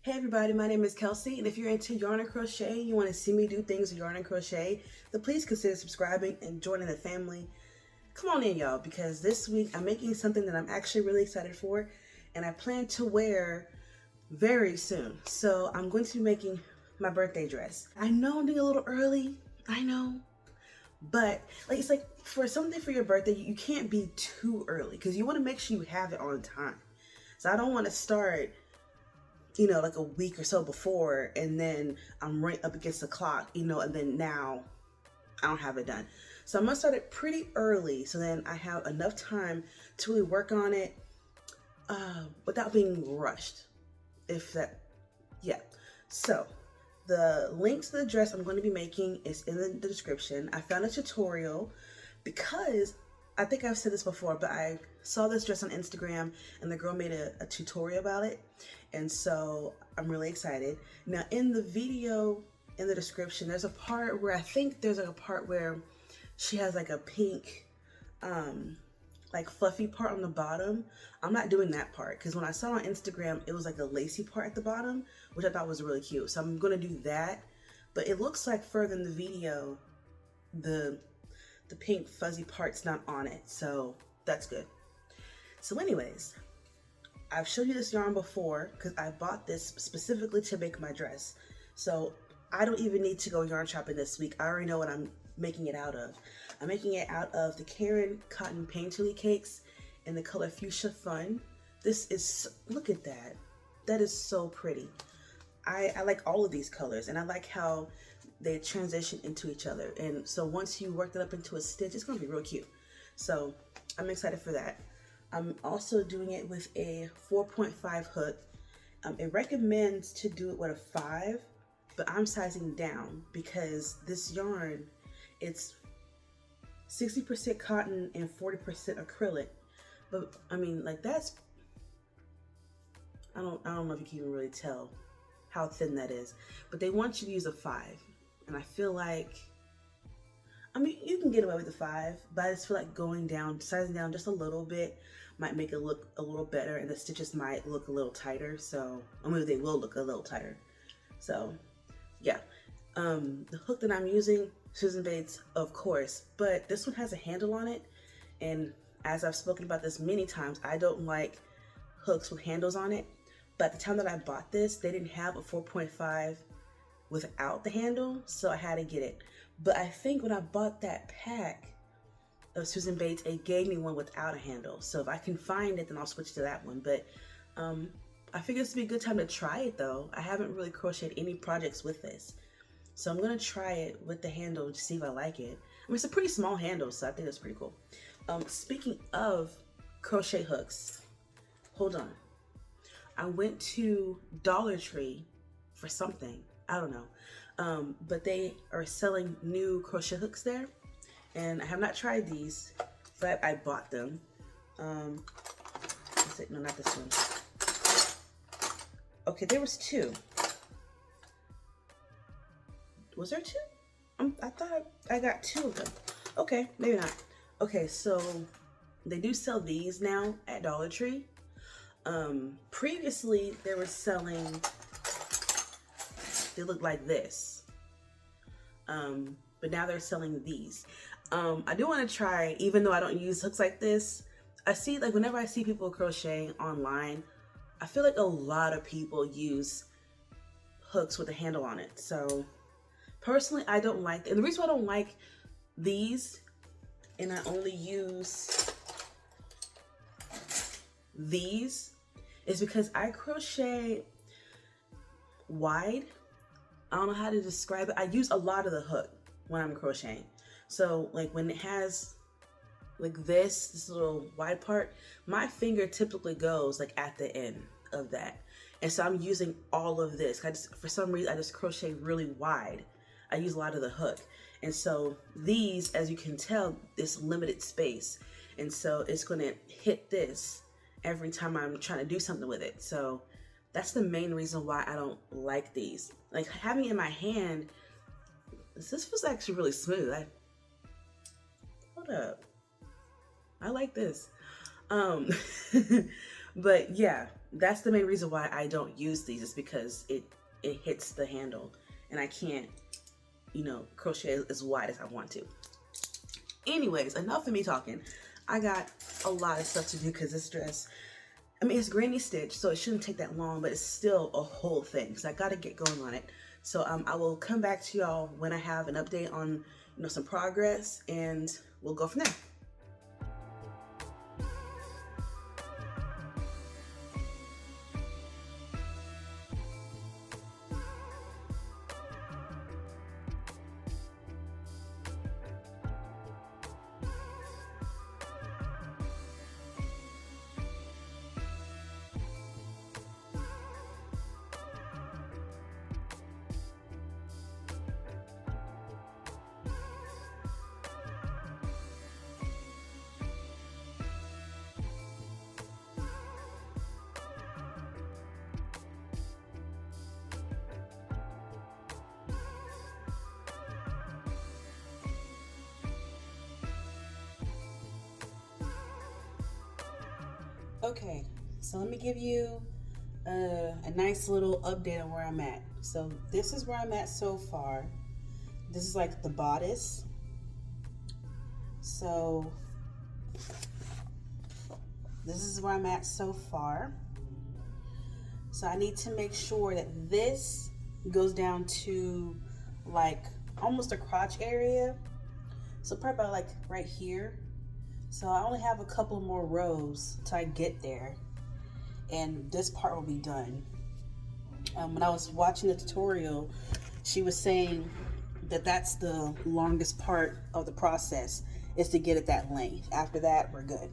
Hey everybody, my name is Kelsey, and if you're into yarn and crochet, you want to see me do things with yarn and crochet, then please consider subscribing and joining the family. Come on in, y'all, because this week I'm making something that I'm actually really excited for, and I plan to wear very soon. So I'm going to be making my birthday dress. I know I'm doing a little early, I know, but it's like for something for your birthday, you can't be too early because you want to make sure you have it on time. So I don't want to start like a week or so before, and then I'm right up against the clock, and then now I don't have it done. So I'm gonna start it pretty early so then I have enough time to really work on it without being rushed. Yeah. So the link to the dress I'm going to be making is in the description. I found a tutorial because I think I've said this before, but I saw this dress on Instagram and the girl made a tutorial about it. And so I'm really excited. Now in the video, in the description, there's a part where I think there's like a part where she has like a pink, like fluffy part on the bottom. I'm not doing that part because when I saw on Instagram, it was like a lacy part at the bottom, which I thought was really cute. So I'm gonna do that. But it looks like further in the video, the pink fuzzy part's not on it, so that's good. So anyways, I've showed you this yarn before because I bought this specifically to make my dress. So I don't even need to go yarn shopping this week. I already know what I'm making it out of. I'm making it out of the Caron Cotton Painterly Cakes in the color Fuchsia Fun. This is, look at that. That is so pretty. I like all of these colors, and I like how they transition into each other. And so once you work it up into a stitch, it's gonna be real cute. So I'm excited for that. I'm also doing it with a 4.5 hook. It recommends to do it with a 5, but I'm sizing down because this yarn, it's 60% cotton and 40% acrylic. But I mean, like that's, I don't know if you can even really tell how thin that is, but they want you to use a 5. And I feel like, I mean, you can get away with the 5, but I just feel like going down, sizing down just a little bit might make it look a little better, and the stitches might look a little tighter. So, I mean, they will look a little tighter. So, yeah. The hook that I'm using, Susan Bates, of course, but this one has a handle on it. And as I've spoken about this many times, I don't like hooks with handles on it. But at the time that I bought this, they didn't have a 4.5 without the handle, so I had to get it. But I think when I bought that pack of Susan Bates, it gave me one without a handle. So if I can find it, then I'll switch to that one. But I figured this would be a good time to try it though. I haven't really crocheted any projects with this. So I'm gonna try it with the handle to see if I like it. I mean, it's a pretty small handle, so I think that's pretty cool. Speaking of crochet hooks, hold on. I went to Dollar Tree for something. I don't know. But they are selling new crochet hooks there. And I have not tried these, but I bought them. No, not this one. Okay, there was 2. Was there 2? I thought I got 2 of them. Okay, maybe not. Okay, so they do sell these now at Dollar Tree. Previously they were selling, they look like this, but now they're selling these. I do want to try, even though I don't use hooks like this. I see, like, whenever I see people crocheting online, I feel like a lot of people use hooks with a handle on it. So personally, I don't like, and the reason why I don't like these and I only use these is because I crochet wide. I don't know how to describe it. I use a lot of the hook when I'm crocheting. So like when it has like this little wide part, my finger typically goes like at the end of that. And so I'm using all of this. For some reason, I just crochet really wide. I use a lot of the hook. And so these, as you can tell, this limited space. And so it's gonna hit this every time I'm trying to do something with it. So that's the main reason why I don't like these. Like having it in my hand, this was actually really smooth. Hold up. I like this. But yeah, that's the main reason why I don't use these, is because it hits the handle and I can't, crochet as wide as I want to. Anyways, enough of me talking. I got a lot of stuff to do because this dress, I mean, it's granny stitch, so it shouldn't take that long, but it's still a whole thing because I got to get going on it. So I will come back to y'all when I have an update on, some progress, and we'll go from there. Okay, so let me give you a nice little update on where I'm at. So this is where I'm at so far. This is like the bodice. So this is where I'm at so far. So I need to make sure that this goes down to like almost the crotch area. So probably about like right here. So I only have a couple more rows till I get there, and this part will be done. When I was watching the tutorial, she was saying that that's the longest part of the process, is to get it that length. After that, we're good.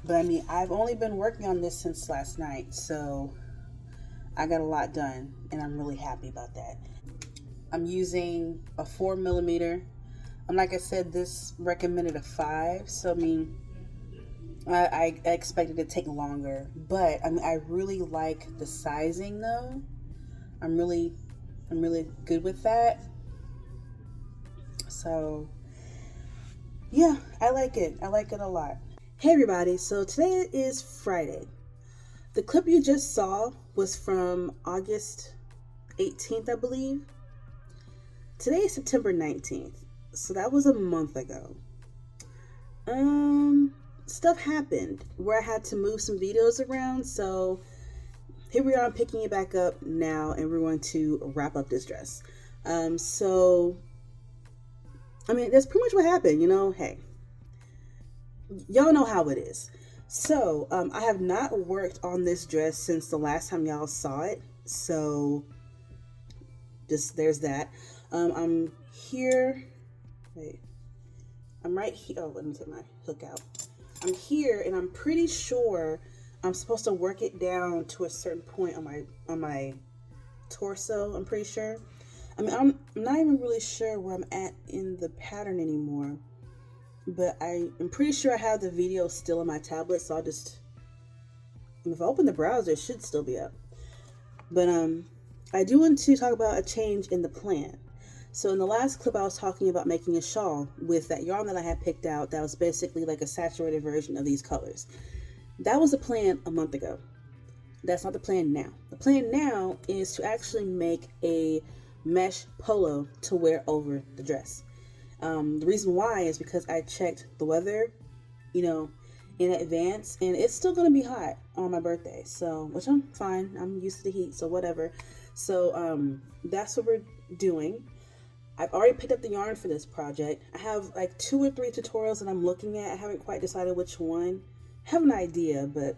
But I mean, I've only been working on this since last night, so I got a lot done, and I'm really happy about that. I'm using a 4mm. Like I said, this recommended a 5, so I mean, I expected it to take longer, but I mean, I really like the sizing though. I'm really good with that. So yeah, I like it a lot. Hey everybody, so today is Friday. The clip you just saw was from August 18th, I believe. Today is September 19th. So that was a month ago. Stuff happened where I had to move some videos around. So here we are, I'm picking it back up now, and we're going to wrap up this dress. So, I mean, that's pretty much what happened, Hey, y'all know how it is. So, I have not worked on this dress since the last time y'all saw it. So, just there's that. I'm here. Wait, I'm right here. Oh, let me take my hook out. I'm here, and I'm pretty sure I'm supposed to work it down to a certain point on my torso. I'm pretty sure. I mean, I'm not even really sure where I'm at in the pattern anymore, but I'm pretty sure I have the video still on my tablet. So I'll just, if I open the browser, it should still be up. But I do want to talk about a change in the plan. So in the last clip, I was talking about making a shawl with that yarn that I had picked out that was basically like a saturated version of these colors. That was the plan a month ago. That's not the plan now. The plan now is to actually make a mesh polo to wear over the dress. The reason why is because I checked the weather, in advance, and it's still going to be hot on my birthday. So, which I'm fine. I'm used to the heat, so whatever. So that's what we're doing. I've already picked up the yarn for this project. I have like 2 or 3 tutorials that I'm looking at. I haven't quite decided which one. I have an idea, but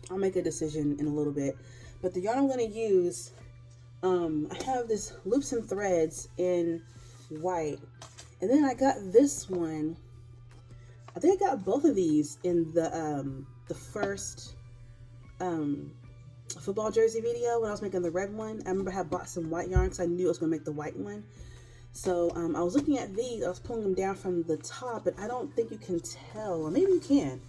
I'll make a decision in a little bit. But the yarn I'm going to use, I have this Loops and Threads in white. And then I got this one. I think I got both of these in the first football jersey video when I was making the red one. I remember I had bought some white yarn because I knew I was going to make the white one. So I was looking at these. I was pulling them down from the top, but I don't think you can tell. Or maybe you can.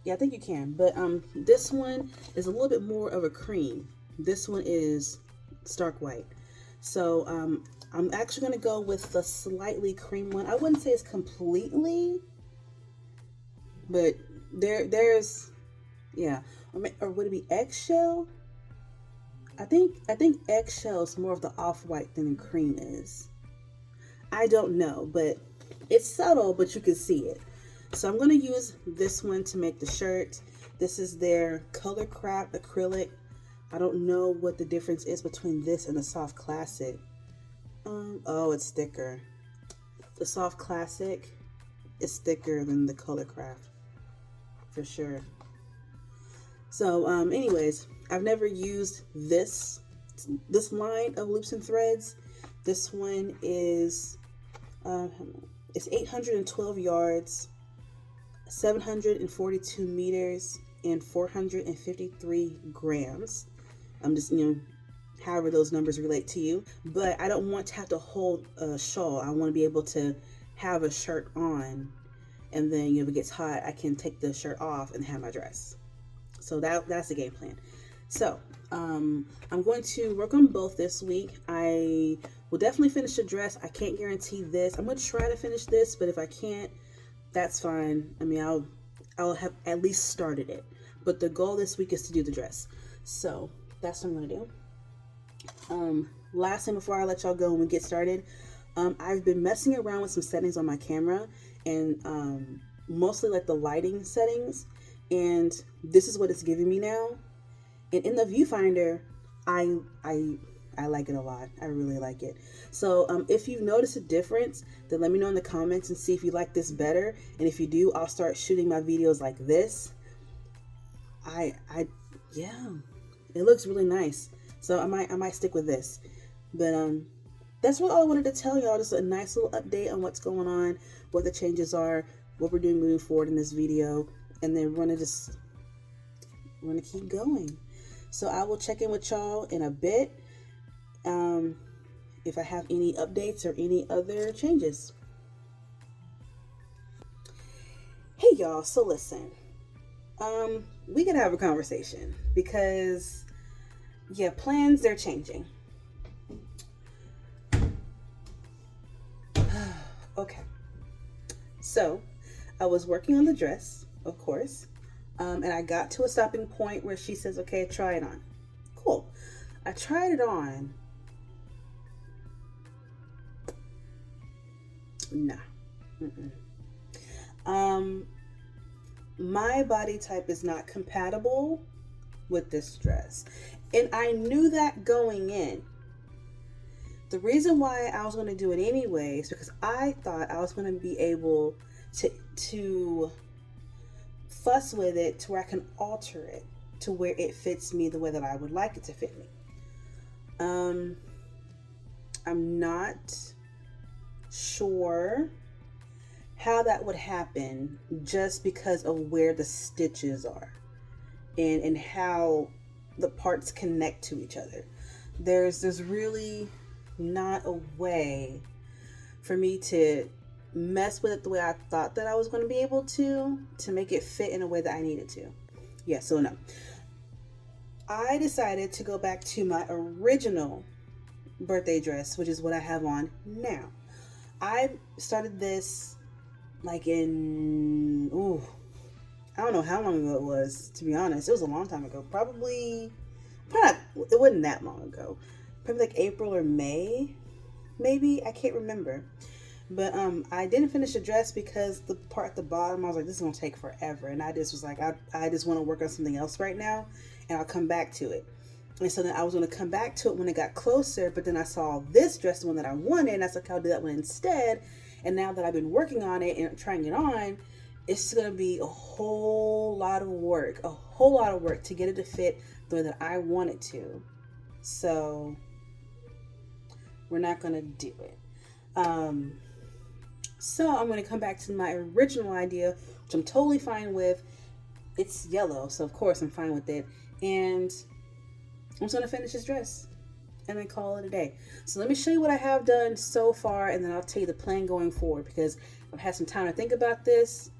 Yeah, I think you can. But this one is a little bit more of a cream. This one is stark white. So I'm actually going to go with the slightly cream one. I wouldn't say it's completely, But there's, yeah, or would it be eggshell? I think eggshell is more of the off-white than cream is. I don't know, but it's subtle, but you can see it. So I'm going to use this one to make the shirt. This is their Color Craft acrylic. I don't know what the difference is between this and the Soft Classic. Oh, it's thicker. The Soft Classic is thicker than the Color Craft, for sure. So, anyways, I've never used this line of loops and threads. This one is it's 812 yards, 742 meters, and 453 grams. I'm just, however those numbers relate to you. But I don't want to have to hold a shawl. I want to be able to have a shirt on, and then if it gets hot, I can take the shirt off and have my dress. So that's the game plan. So I'm going to work on both this week. I will definitely finish the dress. I can't guarantee this. I'm going to try to finish this, but if I can't, that's fine. I mean, I'll have at least started it. But the goal this week is to do the dress. So that's what I'm going to do. Last thing before I let y'all go and we get started, I've been messing around with some settings on my camera, and mostly like the lighting settings. And this is what it's giving me now. And in the viewfinder, I like it a lot. I really like it. So if you've noticed a difference, then let me know in the comments and see if you like this better. And if you do, I'll start shooting my videos like this. Yeah, it looks really nice. So I might stick with this. But that's what all I wanted to tell y'all. Just a nice little update on what's going on, what the changes are, what we're doing moving forward in this video. And then we're gonna keep going. So I will check in with y'all in a bit if I have any updates or any other changes. Hey y'all, so listen, we gotta have a conversation because yeah, plans, they're changing. Okay, so I was working on the dress, of course. And I got to a stopping point where she says, okay, try it on. Cool. I tried it on. Nah. My body type is not compatible with this dress. And I knew that going in. The reason why I was going to do it anyway is because I thought I was going to be able to fuss with it to where I can alter it to where it fits me the way that I would like it to fit me. I'm not sure how that would happen just because of where the stitches are and how the parts connect to each other. There's really not a way for me to mess with it the way I thought that I was going to be able to make it fit in a way that I needed to. Yeah, so no. I decided to go back to my original birthday dress, which is what I have on now. I started this like in, I don't know how long ago it was, to be honest. It was a long time ago. Probably not, it wasn't that long ago. Probably like April or May, maybe. I can't remember. But I didn't finish the dress because the part at the bottom, I was like, this is going to take forever. And I just was like, I just want to work on something else right now, and I'll come back to it. And so then I was going to come back to it when it got closer, but then I saw this dress, the one that I wanted, and I was like, I'll do that one instead. And now that I've been working on it and trying it on, it's going to be a whole lot of work to get it to fit the way that I want it to. So we're not going to do it. So I'm going to come back to my original idea, which I'm totally fine with. It's yellow, so of course I'm fine with it. And I'm just going to finish this dress and then call it a day. So let me show you what I have done so far, and then I'll tell you the plan going forward, because I've had some time to think about this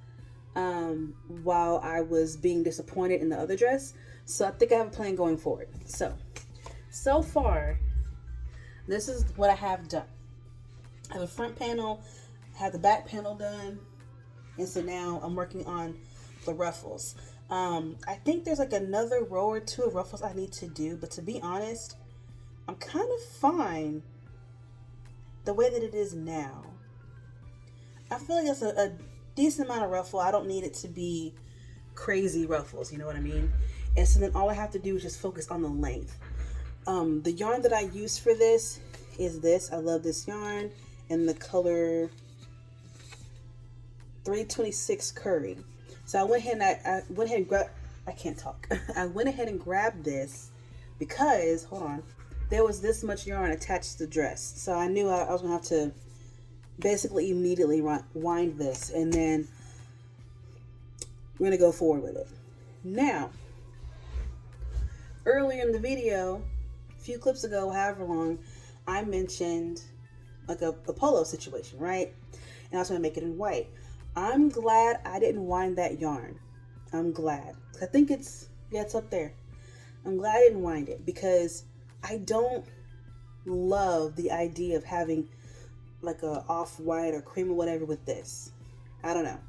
while I was being disappointed in the other dress. So I think I have a plan going forward. So far, this is what I have done. I have a front panel, I have the back panel done, and so now I'm working on the ruffles. I think there's like another row or two of ruffles I need to do, but to be honest, I'm kind of fine the way that it is now. I feel like it's a decent amount of ruffle. I don't need it to be crazy ruffles, you know what I mean? And so then all I have to do is just focus on the length. The yarn that I use for this is this. I love this yarn in the color 326 Curry. So I went ahead and I went ahead and grabbed, I can't talk. I went ahead and grabbed this because, hold on, there was this much yarn attached to the dress. So I knew I was gonna have to basically immediately wind this, and then we're gonna go forward with it. Now, earlier in the video, a few clips ago, however long, I mentioned like a polo situation, right? And I was gonna make it in white. I'm glad I didn't wind that yarn. I'm glad. I think it's up there. I'm glad I didn't wind it because I don't love the idea of having like a off-white or cream or whatever with this. I don't know.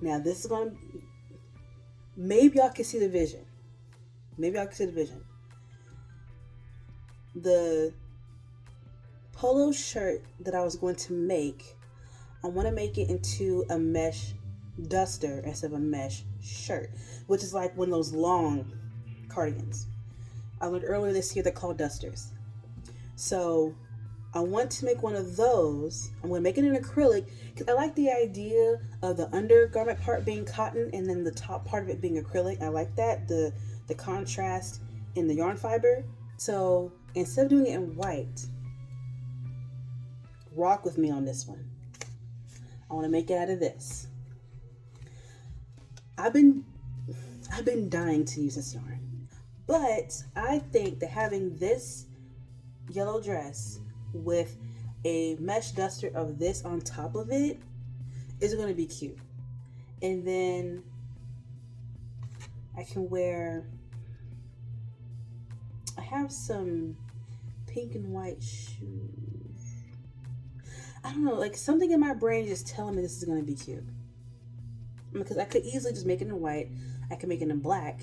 Now this is gonna, maybe y'all can see the vision. Maybe y'all can see the vision. The polo shirt that I was going to make, I want to make it into a mesh duster instead of a mesh shirt, which is like one of those long cardigans. I learned earlier this year they're called dusters. So I want to make one of those. I'm going to make it in acrylic because I like the idea of the undergarment part being cotton and then the top part of it being acrylic. I like that, the contrast in the yarn fiber. So instead of doing it in white, rock with me on this one. I want to make it out of this. I've been dying to use this yarn, but I think that having this yellow dress with a mesh duster of this on top of it is going to be cute. And then I can wear, I have some pink and white shoes. I don't know, like something in my brain is just telling me this is going to be cute. Because I could easily just make it in white. I could make it in black.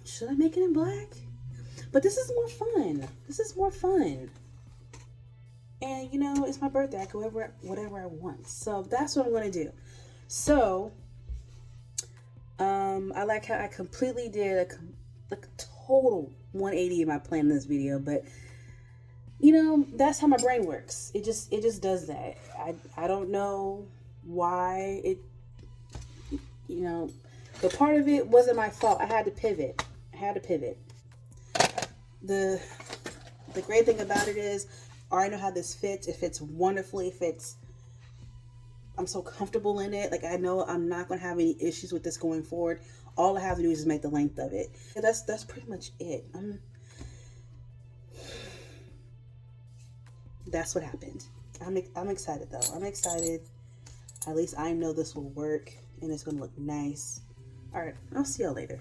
Should I make it in black? But this is more fun. This is more fun. And you know, it's my birthday. I can wear whatever I want. So that's what I'm going to do. So, I like how I completely did a total 180 in my plan in this video. But, you know, that's how my brain works. It just does that. I don't know why it, you know, but part of it wasn't my fault. I had to pivot. The great thing about it is I already know how this fits. It fits wonderfully. I'm so comfortable in it. Like I know I'm not going to have any issues with this going forward. All I have to do is just make the length of it. And that's pretty much it. That's what happened. I'm excited though. I'm excited. At least I know this will work and it's going to look nice. All right, I'll see y'all later.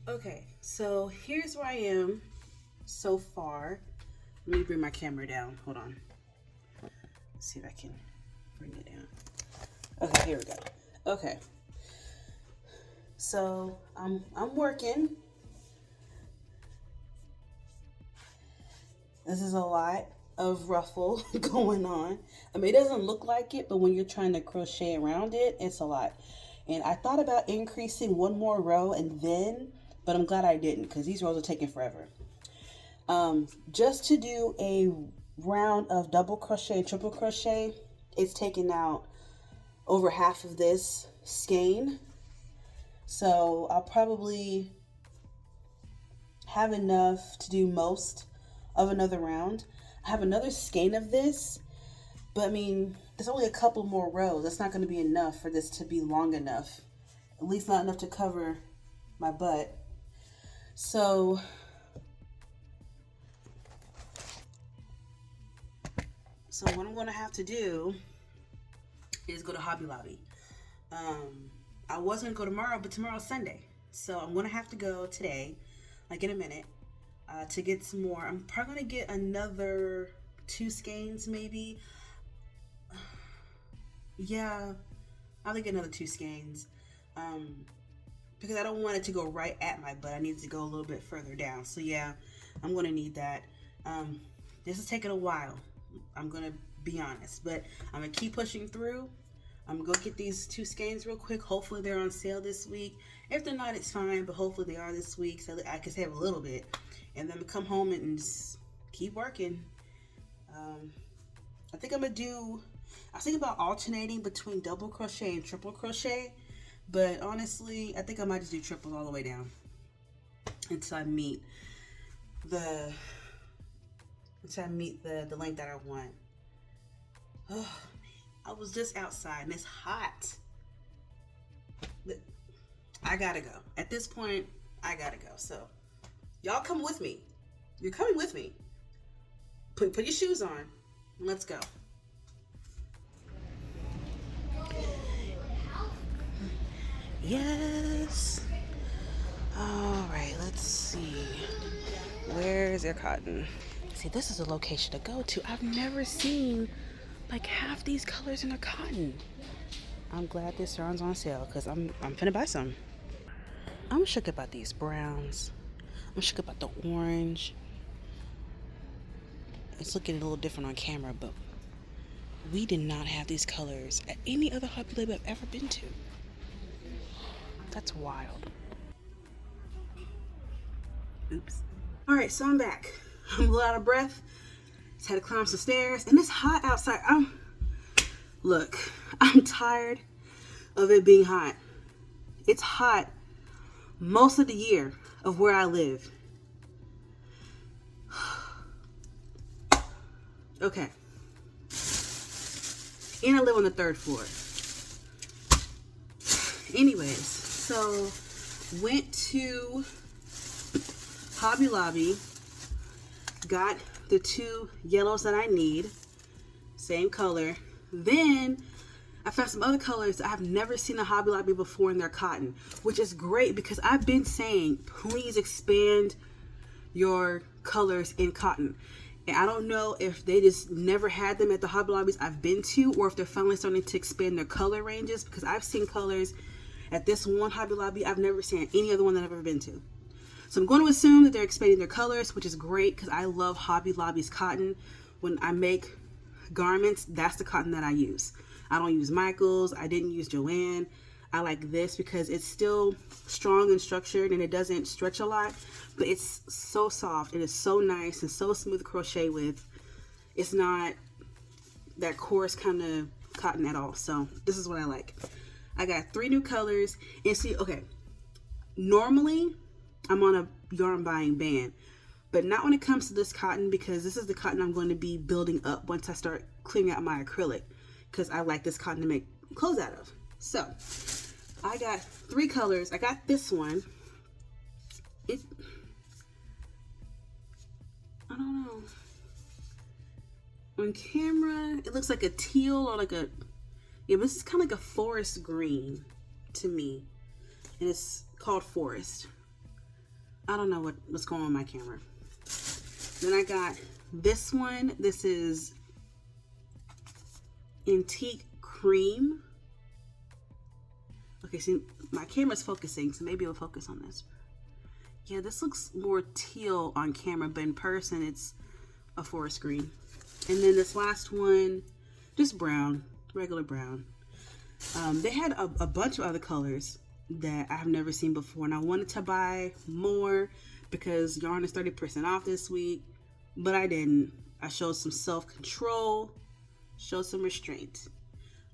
Okay, so here's where I am so far. Let me bring my camera down. Hold on. Let's see if I can bring it down. Okay, here we go. Okay. So I'm working. This is a lot of ruffle going on. I mean, it doesn't look like it, but when you're trying to crochet around it, it's a lot. And I thought about increasing one more row and then, but I'm glad I didn't because these rows are taking forever. Just to do a round of double crochet and triple crochet, it's taking out over half of this skein. So I'll probably have enough to do most of another round. I have another skein of this, but I mean, there's only a couple more rows. That's not going to be enough for this to be long enough. At least not enough to cover my butt. So what I'm going to have to do is go to Hobby Lobby. I was going to go tomorrow, but tomorrow's Sunday. So I'm going to have to go today, like in a minute, to get some more. I'm probably going to get another 2 skeins maybe. Yeah, I'll get another 2 skeins. Because I don't want it to go right at my butt. I need it to go a little bit further down. So yeah, I'm going to need that. This is taking a while. I'm going to be honest. But I'm going to keep pushing through. I'm going to go get these 2 skeins real quick. Hopefully they're on sale this week. If they're not, it's fine. But hopefully they are this week. So I can save a little bit. And then come home and just keep working. I think I'm going to do... I was thinking about alternating between double crochet and triple crochet. But honestly, I think I might just do triples all the way down until I meet the length that I want. Oh man, I was just outside and it's hot. But I gotta go. At this point, I gotta go. So y'all come with me. You're coming with me. Put your shoes on. And let's go. Yes. All right, let's see. Where is their cotton? See, this is a location to go to. I've never seen like half these colors in a cotton. I'm glad this runs on sale because I'm finna buy some. I'm shook about these browns. I'm shook about the orange. It's looking a little different on camera, but we did not have these colors at any other Hobby Lobby I've ever been to. That's wild. Oops. All right, so I'm back. I'm a little out of breath. Just had to climb some stairs, and it's hot outside. Look, I'm tired of it being hot. It's hot most of the year of where I live. Okay. And I live on the 3rd floor. Anyways, so went to Hobby Lobby, got the 2 yellows that I need, same color. Then I found some other colors I've never seen a Hobby Lobby before in their cotton, which is great because I've been saying, please expand your colors in cotton. And I don't know if they just never had them at the Hobby Lobbies I've been to, or if they're finally starting to expand their color ranges, because I've seen colors at this one Hobby Lobby I've never seen at any other one that I've ever been to. So I'm going to assume that they're expanding their colors, which is great because I love Hobby Lobby's cotton. When I make garments, that's the cotton that I use. I don't use Michaels. I didn't use Joann. I like this because it's still strong and structured and it doesn't stretch a lot, but it's so soft. It is so nice and so smooth to crochet with. It's not that coarse kind of cotton at all. So this is what I like. I got 3 new colors. And see, okay, normally I'm on a yarn buying ban, but not when it comes to this cotton, because this is the cotton I'm going to be building up once I start clearing out my acrylic, because I like this cotton to make clothes out of. So I got 3 colors. I got this one. I don't know. On camera, it looks like a teal or like a, yeah, but this is kind of like a forest green to me. And it's called Forest. I don't know what's going on my camera. Then I got this one. This is Antique Cream. Okay, see, my camera's focusing, so maybe it'll focus on this. Yeah, this looks more teal on camera, but in person, it's a forest green. And then this last one, just brown, regular brown. They had a bunch of other colors that I've never seen before, and I wanted to buy more because yarn is 30% off this week, but I didn't. I showed some self-control, showed some restraint.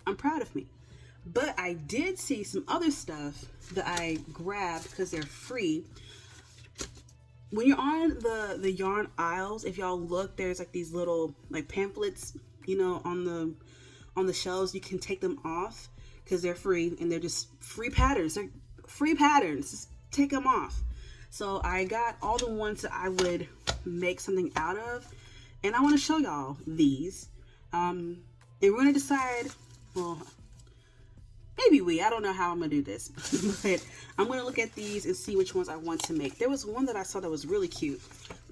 I'm proud of me. But I did see some other stuff that I grabbed because they're free. When you're on the yarn aisles, if y'all look, there's like these little like pamphlets, you know, on the shelves. You can take them off because they're free and they're just free patterns. They're free patterns. Just take them off. So I got all the ones that I would make something out of, and I want to show y'all these. And we're gonna decide. Well, maybe I don't know how I'm gonna do this, but I'm gonna look at these and see which ones I want to make. There was one that I saw that was really cute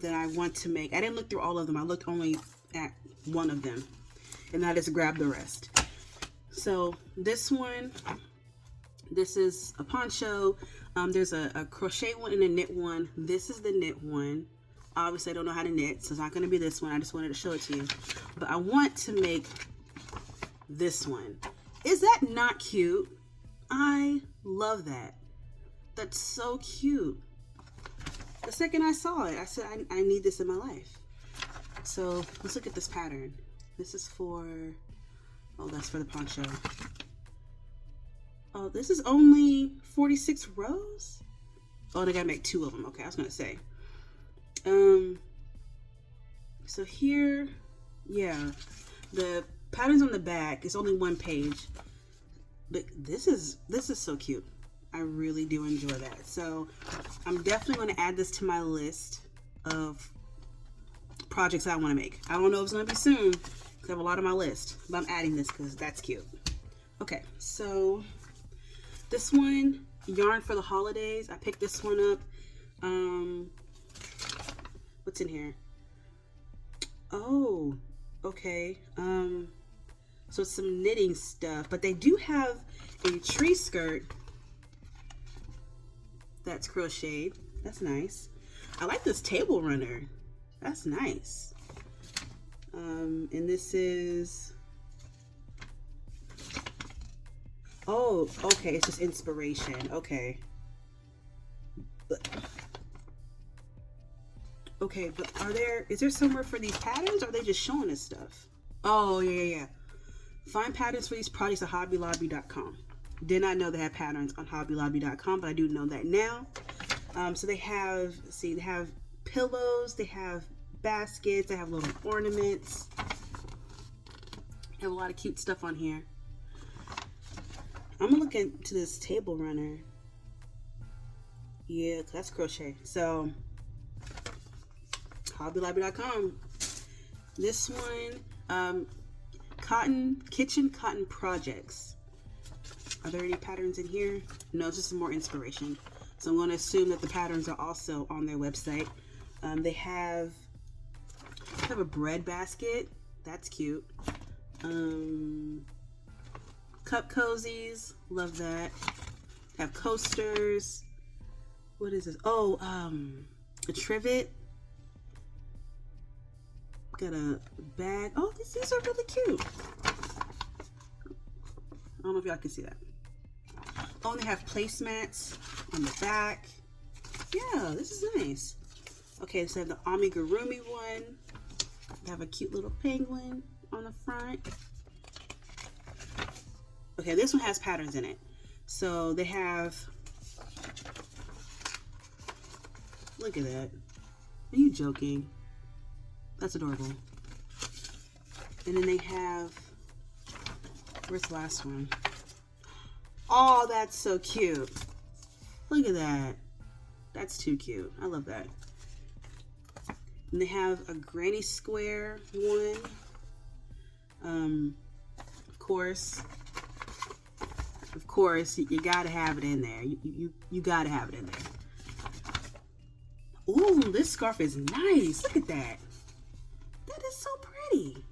that I want to make. I didn't look through all of them. I looked only at one of them, and I just grabbed the rest. So this one, this is a poncho. There's a crochet one and a knit one. This is the knit one. Obviously I don't know how to knit, so it's not going to be this one. I just wanted to show it to you. But I want to make this one. Is that not cute? I love that. That's so cute. The second I saw it, I said, I need this in my life. So let's look at this pattern. This is for, oh, that's for the poncho. Oh, this is only 46 rows? Oh, they gotta make 2 of them. Okay, I was gonna say. So here, yeah, the patterns on the back is only 1 page. But this is so cute. I really do enjoy that. So I'm definitely going to add this to my list of projects I want to make. I don't know if it's going to be soon because I have a lot on my list, but I'm adding this because that's cute. Okay, so this one, Yarn for the Holidays. I picked this one up. What's in here? Oh, okay. So it's some knitting stuff, but they do have a tree skirt that's crocheted. That's nice. I like this table runner. That's nice. And this is, oh, okay, it's just inspiration. Okay. Okay, but is there somewhere for these patterns, or are they just showing us stuff? Oh, yeah. Find patterns for these projects at hobbylobby.com. Did not know they had patterns on hobbylobby.com, but I do know that now. So they have, they have pillows, they have baskets, they have little ornaments. They have a lot of cute stuff on here. I'm gonna look into this table runner. Yeah, that's crochet. So hobbylobby.com. This one, kitchen cotton projects. Are there any patterns in here? No, it's just some more inspiration. So I'm going to assume that the patterns are also on their website. They have a bread basket. That's cute. Cup cozies. Love that. Have coasters. What is this? Oh, a trivet. Got a bag. Oh, these are really cute. I don't know if y'all can see that. Oh, and they have placemats on the back. Yeah, this is nice. Okay, so the amigurumi one. They have a cute little penguin on the front. Okay, this one has patterns in it. So they have, look at that. Are you joking? That's adorable. And then they have, where's the last one? Oh, that's so cute. Look at that. That's too cute. I love that. And they have a granny square one. Of course, you gotta have it in there. You gotta have it in there. Ooh, this scarf is nice. Look at that. That is so pretty.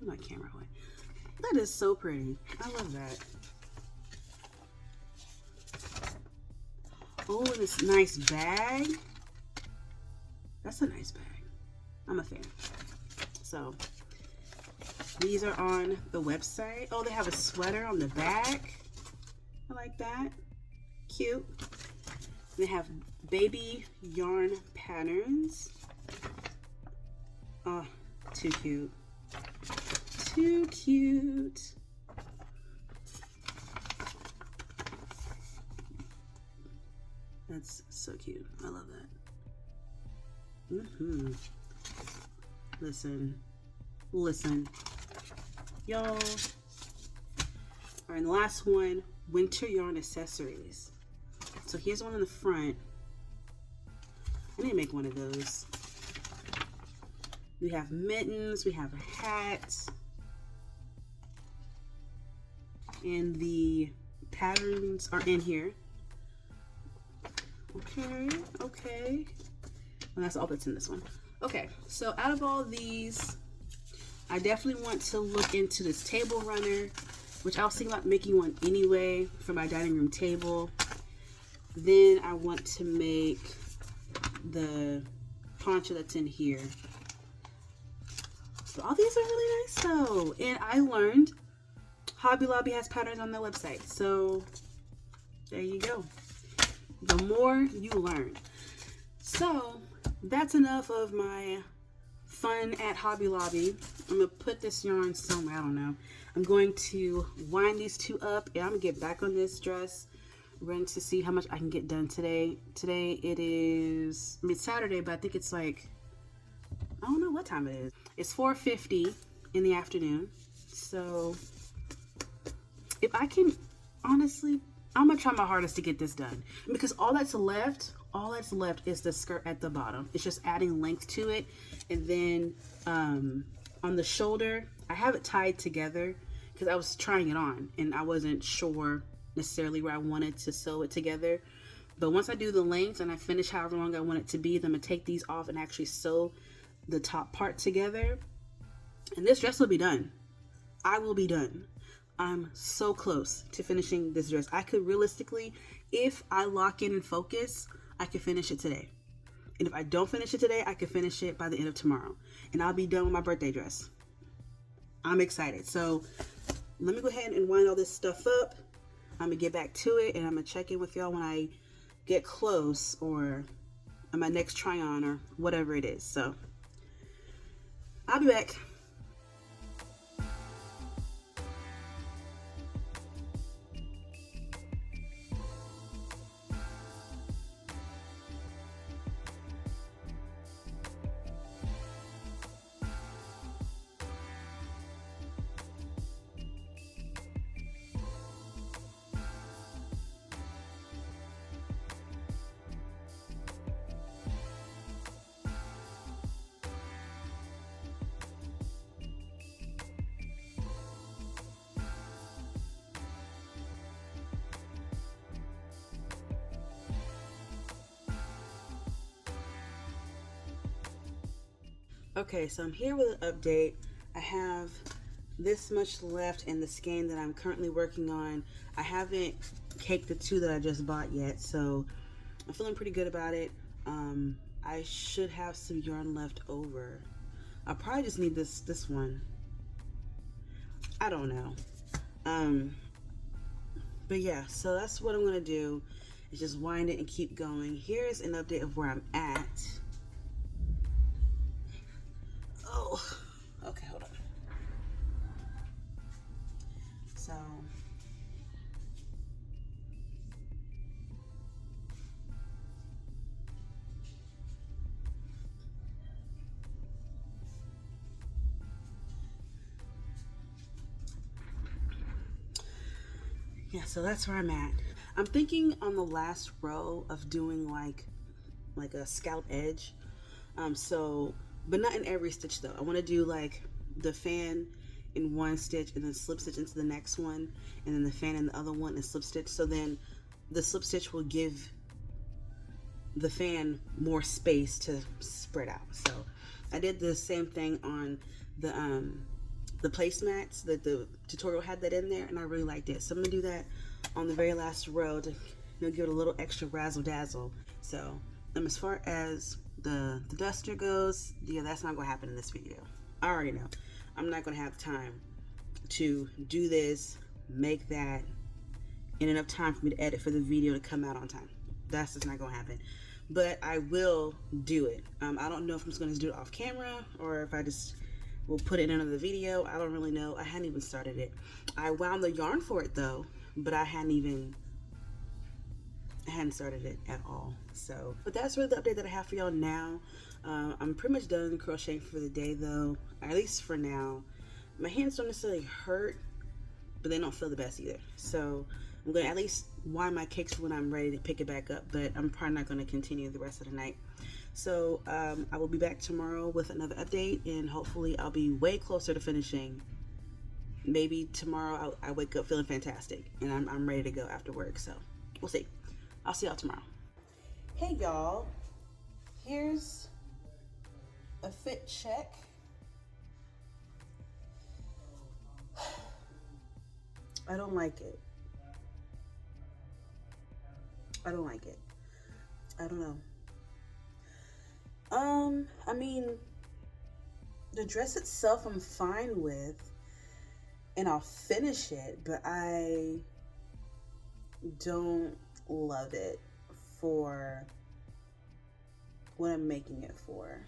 My camera away. That is so pretty. I love that. Oh, this nice bag. That's a nice bag. I'm a fan. So, these are on the website. Oh, they have a sweater on the back. I like that. Cute. They have baby yarn patterns. Oh, too cute. Too cute. That's so cute. I love that. Listen. Y'all. All right, and the last one, winter yarn accessories. So here's one in the front. I need to make one of those. We have mittens, we have a hat, and the patterns are in here. Okay. And that's all that's in this one. Okay, so out of all these, I definitely want to look into this table runner. which I was thinking about making one anyway for my dining room table. Then I want to make the poncho that's in here. So all these are really nice though. And I learned Hobby Lobby has patterns on their website. So there you go. The more you learn. So that's enough of my fun at Hobby Lobby. I'm going to put this yarn somewhere. I don't know. I'm going to wind these two up and I'm going to get back on this dress. Ready to see how much I can get done today. Today it is, I mean, it's Saturday, but I think it's like, I don't know what time it is. It's 4:50 in the afternoon. So if I can, honestly, I'm going to try my hardest to get this done. Because all that's left is the skirt at the bottom. It's just adding length to it. And then on the shoulder, I have it tied together because I was trying it on and I wasn't sure necessarily where I wanted to sew it together. But once I do the length and I finish however long I want it to be, then I'm going to take these off and actually sew the top part together. And this dress will be done. I will be done. I'm so close to finishing this dress. I could realistically, if I lock in and focus, I could finish it today. And if I don't finish it today, I could finish it by the end of tomorrow. And I'll be done with my birthday dress. I'm excited. So let me go ahead and wind all this stuff up. I'm going to get back to it and I'm going to check in with y'all when I get close or on my next try on or whatever it is. So I'll be back. Okay, so I'm here with an update. I have this much left in the skein that I'm currently working on. I haven't caked the two that I just bought yet, so I'm feeling pretty good about it. I should have some yarn left over. I'll probably just need this one. I don't know. But yeah, so that's what I'm gonna do, is just wind it and keep going. Here's an update of where I'm at. Oh, okay, hold on. So, yeah, so that's where I'm at. I'm thinking on the last row of doing like a scallop edge. But not in every stitch though. I want to do like the fan in one stitch and then slip stitch into the next one, and then the fan in the other one and slip stitch. So then the slip stitch will give the fan more space to spread out. So I did the same thing on the placemats that the tutorial had that in there, and I really liked it. So I'm gonna do that on the very last row to give it a little extra razzle dazzle. So as far as the duster goes, yeah, that's not gonna happen in this video. I already know I'm not gonna have time to do this, make that in enough time for me to edit for the video to come out on time. That's just not gonna happen, but I will do it. I don't know if I'm just gonna do it off camera or if I just will put it in another video. I don't really know. I hadn't even started it. I wound the yarn for it though, but I hadn't started it at all. So, but that's really the update that I have for y'all now. I'm pretty much done crocheting for the day though, at least for now. My hands don't necessarily hurt, but they don't feel the best either. So I'm gonna at least wind my cakes when I'm ready to pick it back up, but I'm probably not gonna continue the rest of the night. So I will be back tomorrow with another update, and hopefully I'll be way closer to finishing. Maybe tomorrow I wake up feeling fantastic and I'm ready to go after work. So we'll see. I'll see y'all tomorrow. Hey y'all, here's a fit check. I don't like it. I don't like it. I don't know. I mean, the dress itself I'm fine with, and I'll finish it, but I don't love it for what I'm making it for.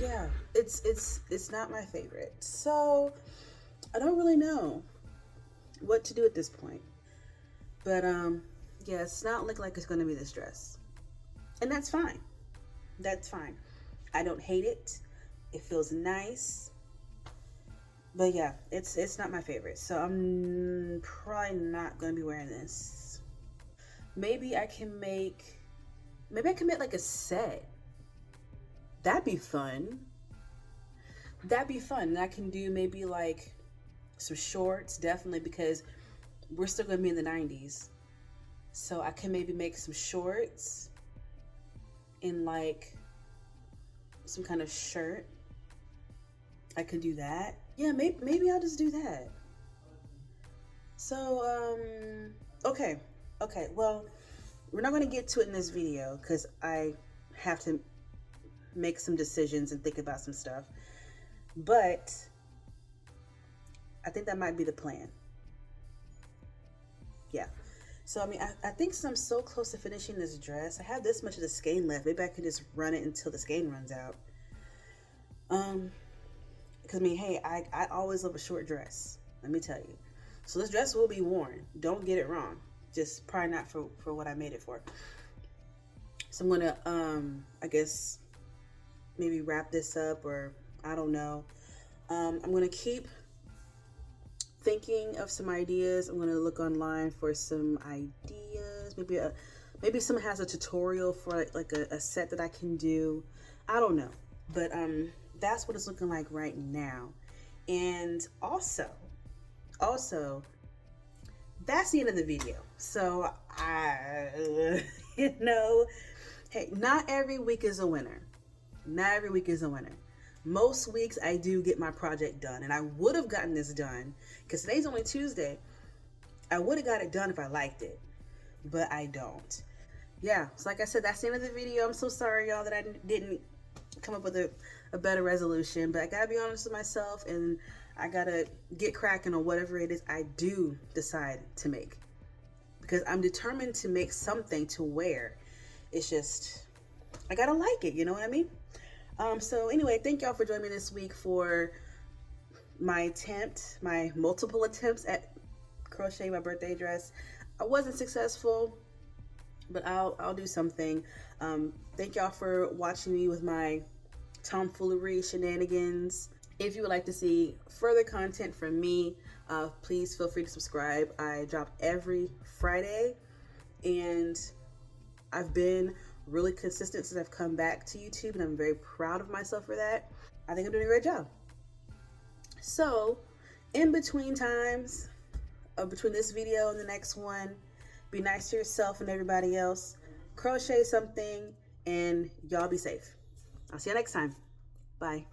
Yeah, it's not my favorite. So I don't really know what to do at this point. But yeah, it's not looking like it's gonna be this dress. And that's fine. That's fine. I don't hate it. It feels nice. But yeah, it's not my favorite. So I'm probably not gonna be wearing this. Maybe I can make like a set. That'd be fun. That'd be fun. And I can do maybe like some shorts, definitely, because we're still gonna be in the 90s. So I can maybe make some shorts in like some kind of shirt. I could do that. Yeah, maybe I'll just do that. So, okay. Well, we're not gonna get to it in this video because I have to make some decisions and think about some stuff. But I think that might be the plan. Yeah. So, I mean, I think I'm so close to finishing this dress. I have this much of the skein left. Maybe I could just run it until the skein runs out. Because, I mean, hey, I always love a short dress. Let me tell you. So this dress will be worn. Don't get it wrong. Just probably not for what I made it for. So I'm going to, I guess, maybe wrap this up, or I don't know. I'm going to keep thinking of some ideas. I'm going to look online for some ideas. Maybe someone has a tutorial for like a set that I can do. I don't know. But that's what it's looking like right now. And also, that's the end of the video. So hey, not every week is a winner. Not every week is a winner. Most weeks I do get my project done, and I would have gotten this done because today's only Tuesday. I would have got it done if I liked it, but I don't. Yeah, so like I said, that's the end of the video. I'm so sorry, y'all, that I didn't come up with a better resolution, but I gotta be honest with myself, and I gotta get cracking on whatever it is I do decide to make, because I'm determined to make something to wear. It's just, I gotta like it, you know what I mean? So anyway, thank y'all for joining me this week for my multiple attempts at crocheting my birthday dress. I wasn't successful, but I'll do something. Thank y'all for watching me with my tomfoolery shenanigans. If you would like to see further content from me, please feel free to subscribe. I drop every Friday, and I've been really consistent since I've come back to YouTube, and I'm very proud of myself for that. I think I'm doing a great job. So, in between times, between this video and the next one, be nice to yourself and everybody else. Crochet something, and y'all be safe. I'll see you next time. Bye.